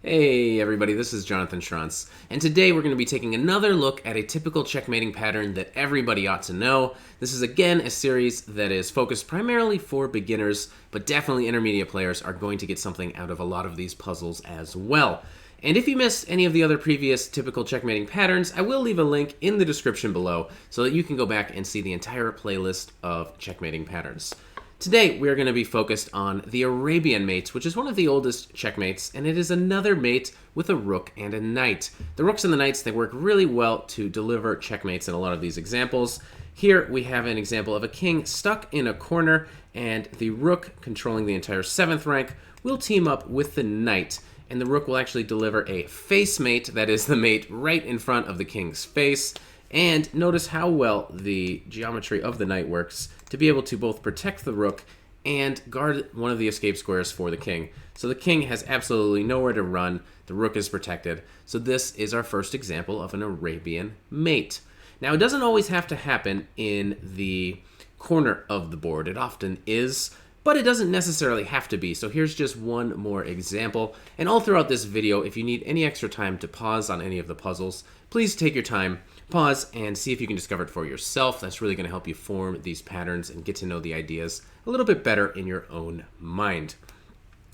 Hey everybody, this is Jonathan Schrantz, and today we're going to be taking another look at a typical checkmating pattern that everybody ought to know. This is again a series that is focused primarily for beginners, but definitely intermediate players are going to get something out of a lot of these puzzles as well. And if you missed any of the other previous typical checkmating patterns, I will leave a link in the description below so that you can go back and see the entire playlist of checkmating patterns. Today, we are going to be focused on the Arabian Mate, which is one of the oldest checkmates, and it is another mate with a rook and a knight. The rooks and the knights, they work really well to deliver checkmates in a lot of these examples. Here, we have an example of a king stuck in a corner, and the rook, controlling the entire 7th rank, will team up with the knight, and the rook will actually deliver a face mate, that is the mate right in front of the king's face. And notice how well the geometry of the knight works to be able to both protect the rook and guard one of the escape squares for the king. So the king has absolutely nowhere to run, the rook is protected. So this is our first example of an Arabian Mate. Now it doesn't always have to happen in the corner of the board, it often is, but it doesn't necessarily have to be. So here's just one more example. And all throughout this video, if you need any extra time to pause on any of the puzzles, please take your time, pause, and see if you can discover it for yourself. That's really going to help you form these patterns and get to know the ideas a little bit better in your own mind.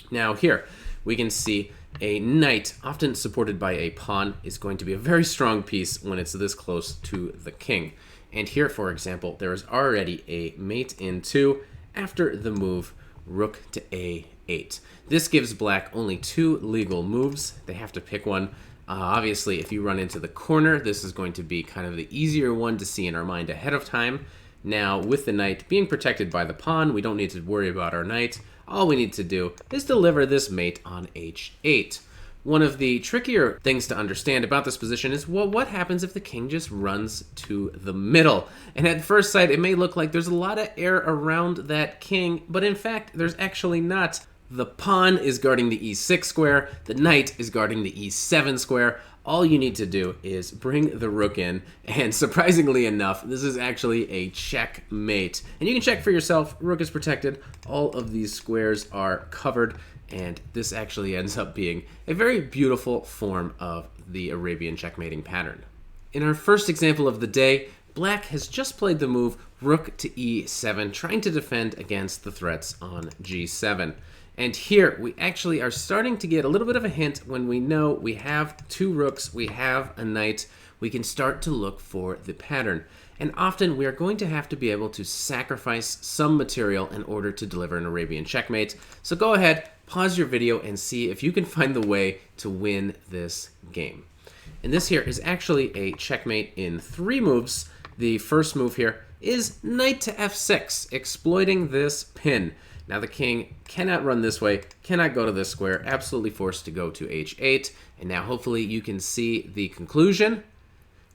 Now here, we can see a knight, often supported by a pawn, is going to be a very strong piece when it's this close to the king. And here, for example, there is already a mate in 2, after the move rook to a8. This gives black only 2 legal moves. They have to pick one. Obviously, if you run into the corner, this is going to be kind of the easier one to see in our mind ahead of time. Now, with the knight being protected by the pawn, we don't need to worry about our knight. All we need to do is deliver this mate on h8. One of the trickier things to understand about this position is, well, what happens if the king just runs to the middle? And at first sight, it may look like there's a lot of air around that king, but in fact, there's actually not. The pawn is guarding the e6 square, the knight is guarding the e7 square. All you need to do is bring the rook in, and surprisingly enough, this is actually a checkmate. And you can check for yourself, rook is protected, all of these squares are covered, and this actually ends up being a very beautiful form of the Arabian checkmating pattern. In our first example of the day, black has just played the move rook to e7, trying to defend against the threats on g7. And here, we actually are starting to get a little bit of a hint when we know we have 2 rooks, we have a knight, we can start to look for the pattern. And often we are going to have to be able to sacrifice some material in order to deliver an Arabian checkmate. So go ahead, pause your video, and see if you can find the way to win this game. And this here is actually a checkmate in 3 moves. The first move here is knight to f6, exploiting this pin. Now the king cannot run this way, cannot go to this square, absolutely forced to go to h8. And now hopefully you can see the conclusion.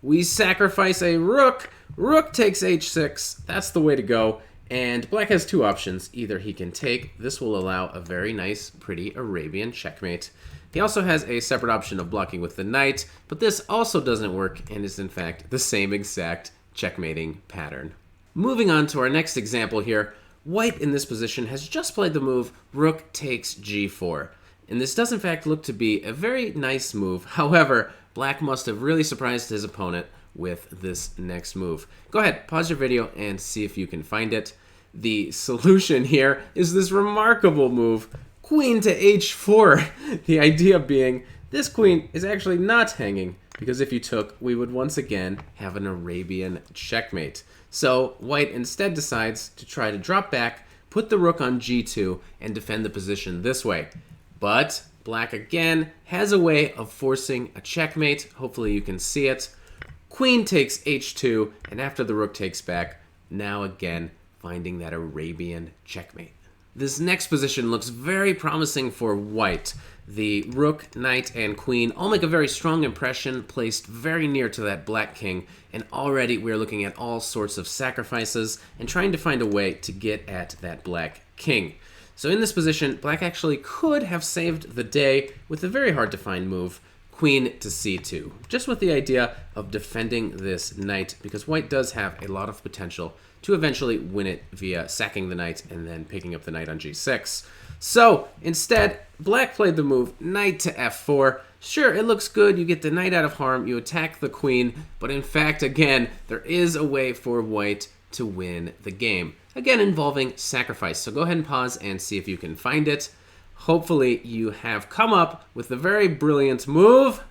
We sacrifice a rook, rook takes h6, that's the way to go. And black has 2 options. Either he can take, this will allow a very nice, pretty Arabian checkmate. He also has a separate option of blocking with the knight, but this also doesn't work and is in fact the same exact checkmating pattern. Moving on to our next example here, white in this position has just played the move rook takes g4. And this does in fact look to be a very nice move. However, black must have really surprised his opponent with this next move. Go ahead, pause your video and see if you can find it. The solution here is this remarkable move, queen to h4. The idea being this queen is actually not hanging, because if you took, we would once again have an Arabian checkmate. So white instead decides to try to drop back, put the rook on g2, and defend the position this way. But black again has a way of forcing a checkmate. Hopefully you can see it. Queen takes h2, and after the rook takes back, now again finding that Arabian checkmate. This next position looks very promising for white. The rook, knight, and queen all make a very strong impression, placed very near to that black king, and already we're looking at all sorts of sacrifices and trying to find a way to get at that black king. So in this position, black actually could have saved the day with a very hard to find move, queen to c2, just with the idea of defending this knight, because white does have a lot of potential to eventually win it via sacking the knight and then picking up the knight on g6. So instead, black played the move knight to f4. Sure, it looks good, you get the knight out of harm, you attack the queen, but in fact, again, there is a way for white to win the game. Again, involving sacrifice. So go ahead and pause and see if you can find it. Hopefully you have come up with the very brilliant move.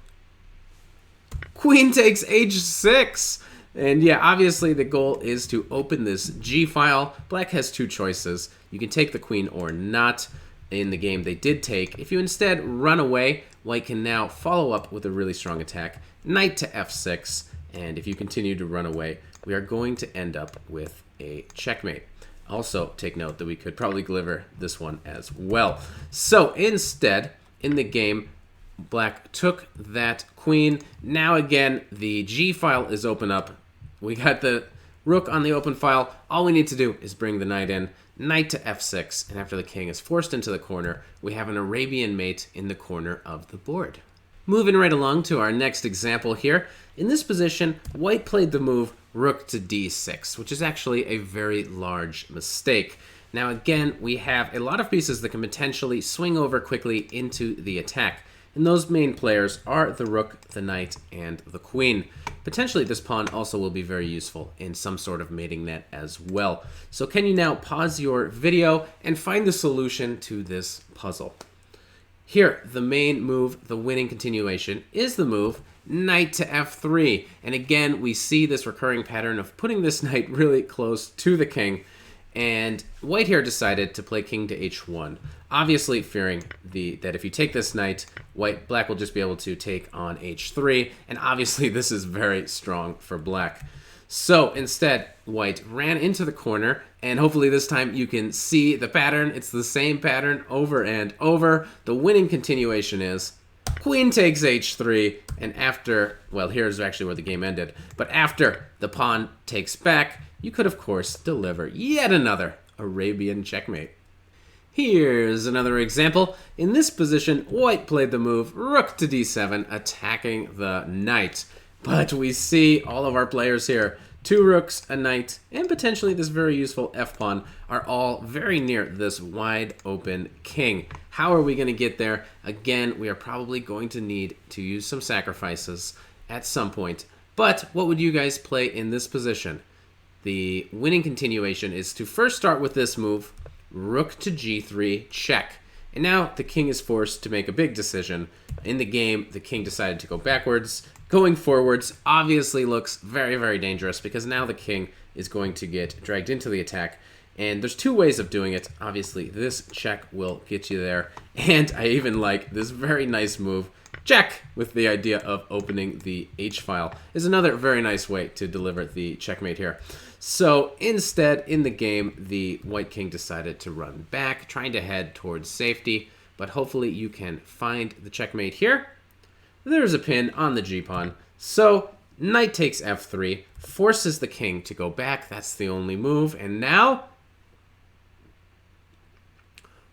Queen takes h6. And yeah, obviously the goal is to open this G file. Black has two choices. You can take the queen or not. In the game they did take. If you instead run away, white can now follow up with a really strong attack. Knight to f6. And if you continue to run away, we are going to end up with a checkmate. Also, take note that we could probably deliver this one as well. So instead, in the game, black took that queen. Now again, the G file is open up. We got the rook on the open file. All we need to do is bring the knight in. Knight to f6, and after the king is forced into the corner, we have an Arabian mate in the corner of the board. Moving right along to our next example here. In this position, white played the move rook to d6, which is actually a very large mistake. Now again, we have a lot of pieces that can potentially swing over quickly into the attack. And those main players are the rook, the knight, and the queen. Potentially this pawn also will be very useful in some sort of mating net as well. So can you now pause your video and find the solution to this puzzle? Here, the main move, the winning continuation, is the move knight to f3. And again, we see this recurring pattern of putting this knight really close to the king. And white here decided to play king to h1, obviously fearing that if you take this knight, black will just be able to take on h3, and obviously this is very strong for black. So instead, white ran into the corner, and hopefully this time you can see the pattern. It's the same pattern over and over. The winning continuation is queen takes h3, and after, well, here's actually where the game ended, but after the pawn takes back, you could, of course, deliver yet another Arabian checkmate. Here's another example. In this position, white played the move rook to d7, attacking the knight. But we see all of our players here, two rooks, a knight, and potentially this very useful f-pawn are all very near this wide open king. How are we going to get there? Again, we are probably going to need to use some sacrifices at some point. But what would you guys play in this position? The winning continuation is to first start with this move, rook to g3, check. And now the king is forced to make a big decision. In the game, the king decided to go backwards. Going forwards obviously looks very, very dangerous because now the king is going to get dragged into the attack. And there's two ways of doing it. Obviously, this check will get you there. And I even like this very nice move, check, with the idea of opening the h-file, is another very nice way to deliver the checkmate here. So instead, in the game, the white king decided to run back, trying to head towards safety, but hopefully you can find the checkmate here. There's a pin on the g-pawn. So knight takes f3, forces the king to go back. That's the only move. And now,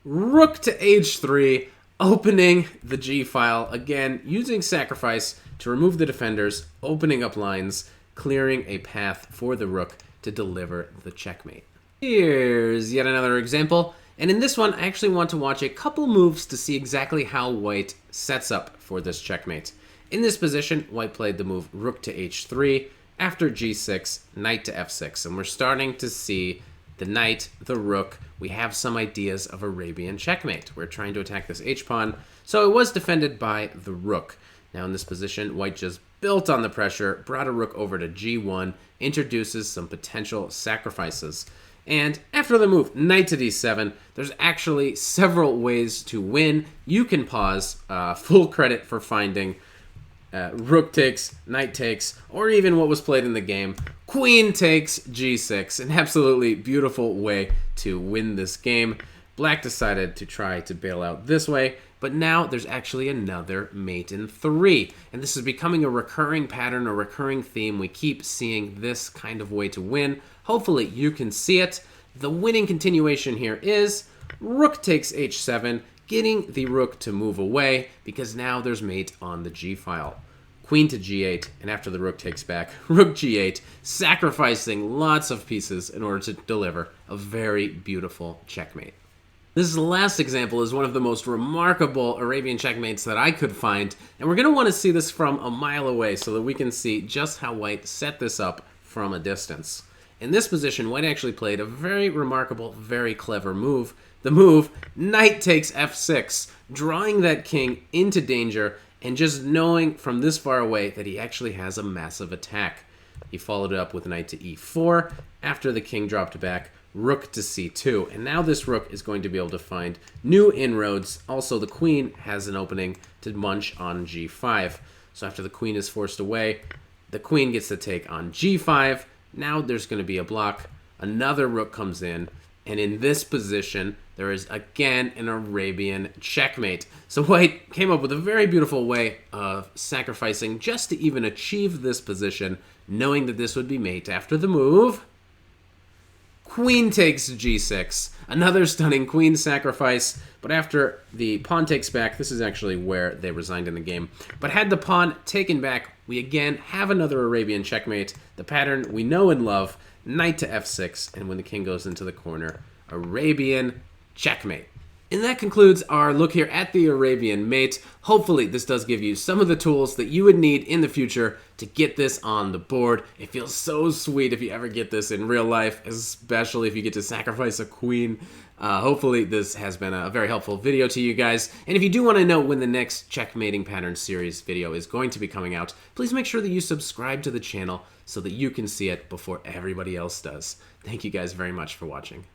rook to h3, opening the g-file, again, using sacrifice to remove the defenders, opening up lines, clearing a path for the rook to deliver the checkmate. Here's yet another example, and in this one, I actually want to watch a couple moves to see exactly how white sets up for this checkmate. In this position, white played the move rook to h3, after g6, knight to f6, and we're starting to see the knight, the rook. We have some ideas of Arabian checkmate. We're trying to attack this h-pawn, so it was defended by the rook. Now in this position, white just built on the pressure, brought a rook over to g1, introduces some potential sacrifices. And after the move, knight to d7, there's actually several ways to win. You can pause, full credit for finding rook takes, knight takes, or even what was played in the game, queen takes g6, an absolutely beautiful way to win this game. Black decided to try to bail out this way, but now there's actually another mate in 3. And this is becoming a recurring pattern, a recurring theme. We keep seeing this kind of way to win. Hopefully you can see it. The winning continuation here is rook takes h7, getting the rook to move away because now there's mate on the g-file. Queen to g8, and after the rook takes back, rook g8, sacrificing lots of pieces in order to deliver a very beautiful checkmate. This last example is one of the most remarkable Arabian checkmates that I could find, and we're going to want to see this from a mile away so that we can see just how white set this up from a distance. In this position, white actually played a very remarkable, very clever move. The move, knight takes f6, drawing that king into danger, and just knowing from this far away that he actually has a massive attack. He followed it up with knight to e4, after the king dropped back, rook to c2, and now this rook is going to be able to find new inroads. Also, the queen has an opening to munch on g5. So after the queen is forced away, the queen gets to take on g5. Now there's going to be a block. Another rook comes in, and in this position, there is again an Arabian checkmate. So white came up with a very beautiful way of sacrificing just to even achieve this position, knowing that this would be mate after the move. Queen takes g6, another stunning queen sacrifice, but after the pawn takes back, this is actually where they resigned in the game. But had the pawn taken back, we again have another Arabian checkmate, the pattern we know and love, knight to f6, and when the king goes into the corner, Arabian checkmate. And that concludes our look here at the Arabian Mate. Hopefully this does give you some of the tools that you would need in the future to get this on the board. It feels so sweet if you ever get this in real life, especially if you get to sacrifice a queen. Hopefully this has been a very helpful video to you guys. And if you do want to know when the next Checkmating Pattern Series video is going to be coming out, please make sure that you subscribe to the channel so that you can see it before everybody else does. Thank you guys very much for watching.